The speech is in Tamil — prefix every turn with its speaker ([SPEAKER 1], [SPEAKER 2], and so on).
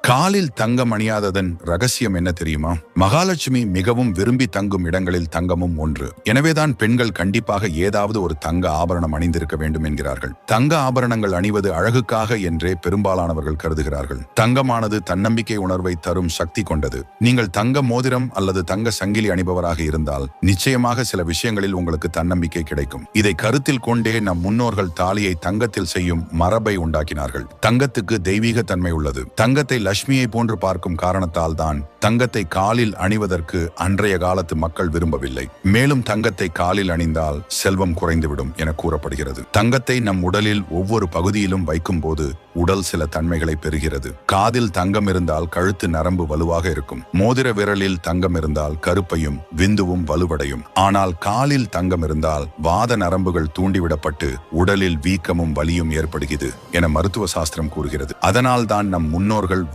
[SPEAKER 1] காலில் தங்கம் அணியாததன் ரகசியம் என்ன தெரியுமா? மகாலட்சுமி மிகவும் விரும்பி தங்கும் இடங்களில் தங்கமும் ஒன்று. எனவேதான் பெண்கள் கண்டிப்பாக ஏதாவது ஒரு தங்க ஆபரணம் அணிந்திருக்க வேண்டும் என்கிறார்கள். தங்க ஆபரணங்கள் அணிவது அழகுக்காக என்றே பெரும்பாலானவர்கள் கருதுகிறார்கள். தங்கமானது தன்னம்பிக்கை உணர்வை தரும் சக்தி கொண்டது. நீங்கள் தங்க மோதிரம் அல்லது தங்க சங்கிலி அணிபவராக இருந்தால் நிச்சயமாக சில விஷயங்களில் உங்களுக்கு தன்னம்பிக்கை கிடைக்கும். இதை கருத்தில் கொண்டே நம் முன்னோர்கள் தாலியை தங்கத்தில் செய்யும் மரபை உண்டாக்கினார்கள். தங்கத்துக்கு தெய்வீக தன்மை உள்ளது. தங்கத்தை லட்சுமியை போன்று பார்க்கும் காரணத்தால் தான் தங்கத்தை காலில் அணிவதற்கு அன்றைய காலத்து மக்கள் விரும்பவில்லை. மேலும் தங்கத்தை காலில் அணிந்தால் செல்வம் குறைந்துவிடும் என கூறப்படுகிறது. தங்கத்தை நம் உடலில் ஒவ்வொரு பகுதியிலும் வைக்கும் போது உடல் சில தன்மைகளை பெறுகிறது. காதில் தங்கம் இருந்தால் கழுத்து நரம்பு வலுவாக இருக்கும். மோதிர விரலில் தங்கம் இருந்தால் கருப்பையும் விந்துவும் வலுவடையும். ஆனால் காலில் தங்கம் இருந்தால் வாத நரம்புகள் தூண்டிவிடப்பட்டு உடலில் வீக்கமும் வலியும் ஏற்படுகிறது என மருத்துவ சாஸ்திரம் கூறுகிறது. அதனால் தான் நம் முன்னோர்கள்